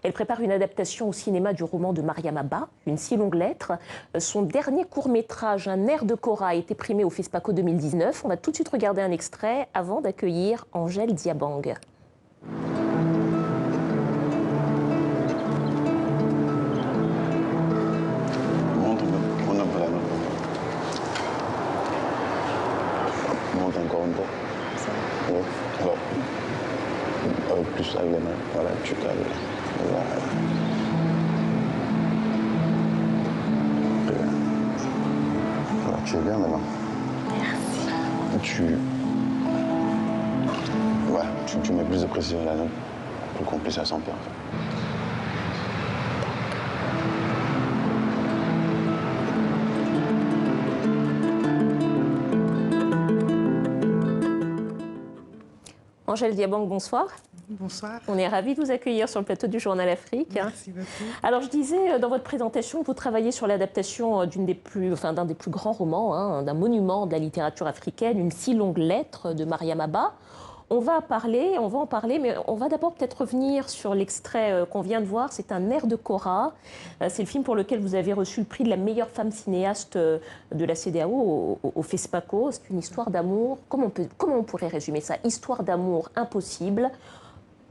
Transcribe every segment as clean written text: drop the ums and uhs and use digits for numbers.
Elle prépare une adaptation au cinéma du roman de Mariam Abba, Une si longue lettre. Son dernier court-métrage, Un air de Cora, a été primé au FESPACO 2019. On va tout de suite regarder un extrait avant d'accueillir Angèle Diabang. Monte encore un peu. Ça. Oui. Alors, plus avec les mains. Voilà, tu cales. Voilà. Voilà, tu es bien maintenant. Merci. Tu mets plus de précision là, non? Pour qu'on puisse à 100 points. Angèle Diabang, bonsoir. Bonsoir. On est ravis de vous accueillir sur le plateau du Journal Afrique. Merci beaucoup. Alors, je disais dans votre présentation que vous travaillez sur l'adaptation d'un des plus grands romans, d'un monument de la littérature africaine, Une si longue lettre de Mariam Abba. On va en parler, mais on va d'abord peut-être revenir sur l'extrait qu'on vient de voir. C'est Un air de Cora. C'est le film pour lequel vous avez reçu le prix de la meilleure femme cinéaste de la CEDEAO au FESPACO. C'est une histoire d'amour. Comment on pourrait résumer ça? Histoire d'amour impossible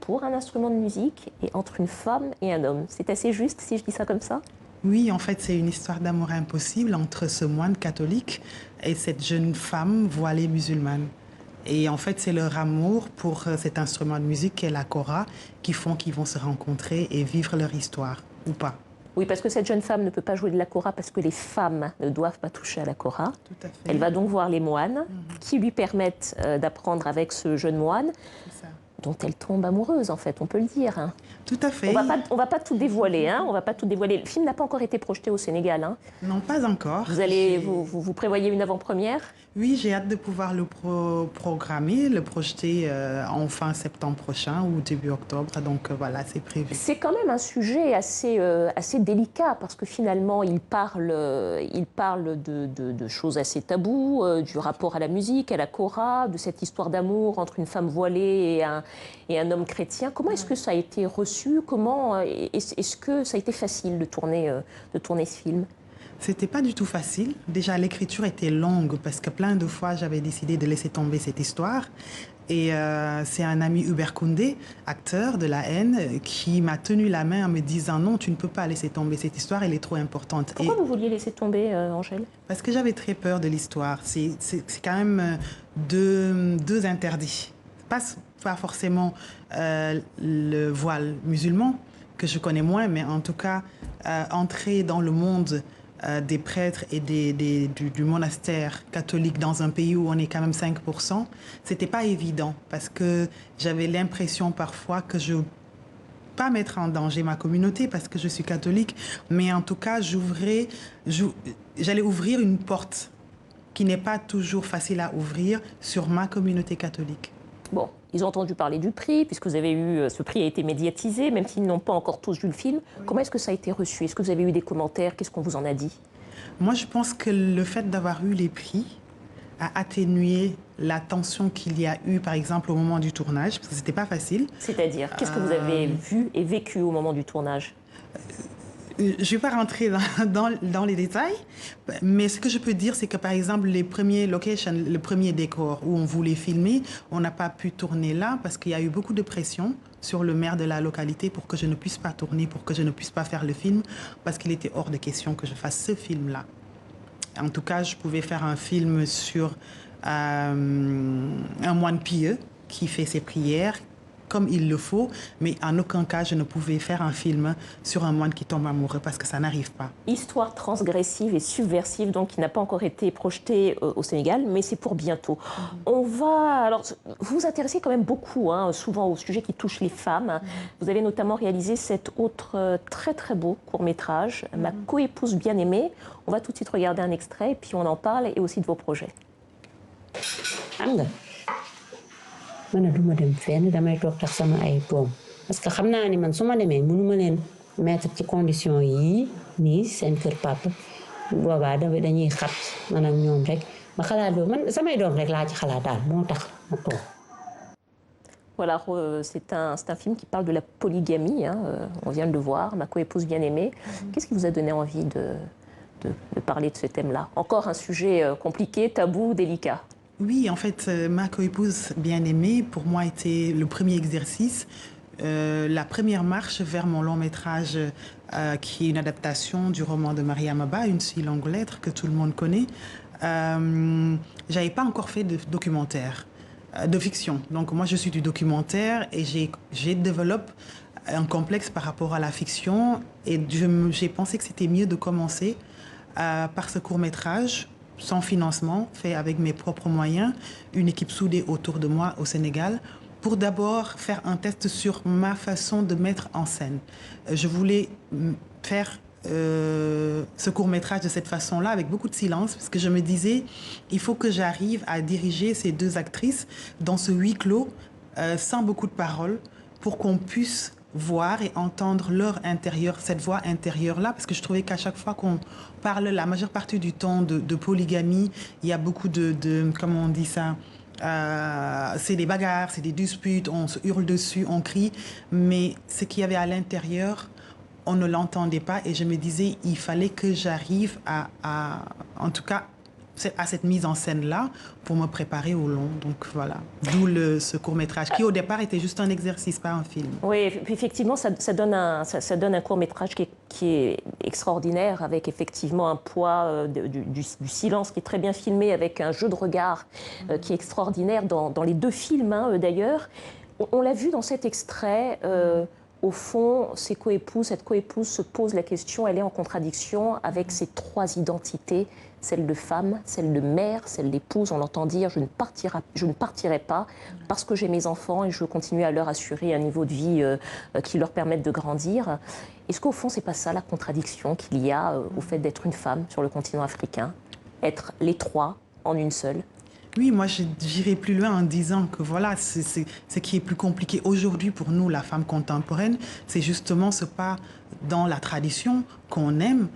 pour un instrument de musique et entre une femme et un homme. C'est assez juste si je dis ça comme ça? Oui, en fait, c'est une histoire d'amour impossible entre ce moine catholique et cette jeune femme voilée musulmane. Et en fait, c'est leur amour pour cet instrument de musique qu'est la kora qui font qu'ils vont se rencontrer et vivre leur histoire, ou pas. Oui, parce que cette jeune femme ne peut pas jouer de la kora parce que les femmes ne doivent pas toucher à la kora. Tout à fait. Elle va donc voir les moines qui lui permettent d'apprendre avec ce jeune moine dont elle tombe amoureuse, en fait, on peut le dire. Hein. Tout à fait. On va pas tout dévoiler, hein. On va pas tout dévoiler. Le film n'a pas encore été projeté au Sénégal. Hein. Non, pas encore. Vous prévoyez une avant-première? Oui, j'ai hâte de pouvoir le programmer, le projeter en fin septembre prochain ou début octobre. Donc voilà, c'est prévu. C'est quand même un sujet assez délicat parce que finalement, il parle de choses assez taboues, du rapport à la musique, à la kora, de cette histoire d'amour entre une femme voilée et un homme chrétien. Comment est-ce que ça a été reçu? Comment est-ce que ça a été facile de tourner ce film? C'était pas du tout facile. Déjà, l'écriture était longue parce que plein de fois, j'avais décidé de laisser tomber cette histoire. Et c'est un ami, Hubert Koundé, acteur de La Haine, qui m'a tenu la main en me disant « Non, tu ne peux pas laisser tomber cette histoire, elle est trop importante. » Pourquoi vous vouliez laisser tomber, Angèle? Parce que j'avais très peur de l'histoire. C'est quand même deux interdits. Pas forcément le voile musulman, que je connais moins, mais en tout cas, entrer dans le monde des prêtres et du monastère catholique dans un pays où on est quand même 5%, c'était pas évident parce que j'avais l'impression parfois que je pas mettre en danger ma communauté parce que je suis catholique, mais en tout cas, j'allais ouvrir une porte qui n'est pas toujours facile à ouvrir sur ma communauté catholique. Bon, ils ont entendu parler du prix, puisque vous avez eu, ce prix a été médiatisé, même s'ils n'ont pas encore tous vu le film. Oui. Comment est-ce que ça a été reçu? Est-ce que vous avez eu des commentaires? Qu'est-ce qu'on vous en a dit? Moi, je pense que le fait d'avoir eu les prix a atténué la tension qu'il y a eu, par exemple, au moment du tournage, parce que c'était pas facile. C'est-à-dire, qu'est-ce que vous avez vu et vécu au moment du tournage? Je ne vais pas rentrer dans les détails, mais ce que je peux dire, c'est que par exemple, les premiers locations, le premier décor où on voulait filmer, on n'a pas pu tourner là parce qu'il y a eu beaucoup de pression sur le maire de la localité pour que je ne puisse pas tourner, pour que je ne puisse pas faire le film, parce qu'il était hors de question que je fasse ce film-là. En tout cas, je pouvais faire un film sur un moine pieux qui fait ses prières, comme il le faut, mais en aucun cas, je ne pouvais faire un film sur un moine qui tombe amoureux parce que ça n'arrive pas. Histoire transgressive et subversive, donc qui n'a pas encore été projetée au Sénégal, mais c'est pour bientôt. On va... Alors, vous vous intéressez quand même beaucoup, hein, souvent aux sujets qui touchent les femmes. Vous avez notamment réalisé cet autre très très beau court-métrage, Ma coépouse bien-aimée. On va tout de suite regarder un extrait, et puis on en parle, et aussi de vos projets. man ne duma dem fenn damay toog tax sama ay doom parce que xam naa ni man su ma demee mënuma leen mettre ci condition yii nii seen kër papa boobaa dañuy xat man ak ñoom rek ma xalaat loolu man samay doom rek laa ci xalaat daal moo tax ma toog. Voilà, c'est un film qui parle de la polygamie, hein, on vient de le voir, Ma coépouse bien-aimée. Qu'est-ce qui vous a donné envie de parler de ce thème-là? Encore un sujet compliqué, tabou, délicat. Oui, en fait, Ma coépouse bien-aimée, pour moi, était le premier exercice, la première marche vers mon long métrage, qui est une adaptation du roman de Mariama Ba, Une si longue lettre, que tout le monde connaît. J'avais pas encore fait de documentaire, de fiction. Donc moi, je suis du documentaire et j'ai développé un complexe par rapport à la fiction. Et j'ai pensé que c'était mieux de commencer par ce court-métrage, sans financement, fait avec mes propres moyens, une équipe soudée autour de moi au Sénégal, pour d'abord faire un test sur ma façon de mettre en scène. Je voulais faire ce court-métrage de cette façon-là, avec beaucoup de silence, parce que je me disais, il faut que j'arrive à diriger ces deux actrices dans ce huis clos, sans beaucoup de paroles, pour qu'on puisse voir et entendre leur intérieur, cette voix intérieure-là, parce que je trouvais qu'à chaque fois qu'on parle, la majeure partie du temps, de polygamie, il y a beaucoup comment on dit ça, c'est des bagarres, c'est des disputes, on se hurle dessus, on crie, mais ce qu'il y avait à l'intérieur, on ne l'entendait pas, et je me disais, il fallait que j'arrive en tout cas, à cette mise en scène-là pour me préparer au long. Donc voilà, d'où ce court-métrage qui au départ était juste un exercice, pas un film. Oui, effectivement, ça donne un court-métrage qui est extraordinaire, avec effectivement un poids du silence qui est très bien filmé, avec un jeu de regard qui est extraordinaire dans les deux films, hein, d'ailleurs. On l'a vu dans cet extrait. Au fond, cette coépouse se pose la question, elle est en contradiction avec ses trois identités, celle de femme, celle de mère, celle d'épouse. On l'entend dire, je ne partirai pas parce que j'ai mes enfants et je veux continuer à leur assurer un niveau de vie qui leur permette de grandir. Est-ce qu'au fond, c'est pas ça la contradiction qu'il y a au fait d'être une femme sur le continent africain, être les trois en une seule? Oui, moi, j'irai plus loin en disant que voilà, ce qui est plus compliqué aujourd'hui pour nous, la femme contemporaine, c'est justement ce pas dans la tradition qu'on aime,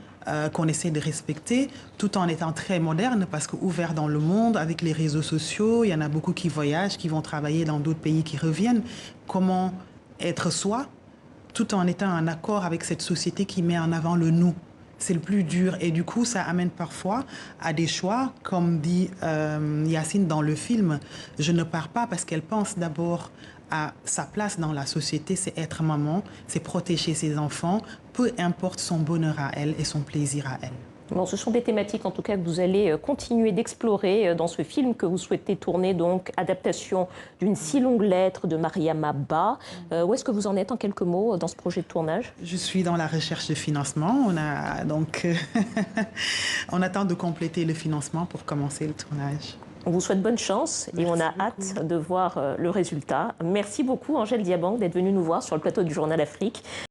qu'on essaie de respecter, tout en étant très moderne, parce qu'ouvert dans le monde, avec les réseaux sociaux, il y en a beaucoup qui voyagent, qui vont travailler dans d'autres pays, qui reviennent. Comment être soi, tout en étant en accord avec cette société qui met en avant le « nous ». C'est le plus dur, et du coup, ça amène parfois à des choix, comme dit Yacine dans le film. Je ne pars pas parce qu'elle pense d'abord à sa place dans la société, c'est être maman, c'est protéger ses enfants, peu importe son bonheur à elle et son plaisir à elle. Bon, ce sont des thématiques en tout cas que vous allez continuer d'explorer dans ce film que vous souhaitez tourner, donc adaptation d'une si longue lettre de Mariama Ba. Où est-ce que vous en êtes en quelques mots dans ce projet de tournage? Je suis dans la recherche de financement. On attend de compléter le financement pour commencer le tournage. On vous souhaite bonne chance et on a hâte de voir le résultat. Merci beaucoup Angèle Diabang d'être venue nous voir sur le plateau du Journal Afrique.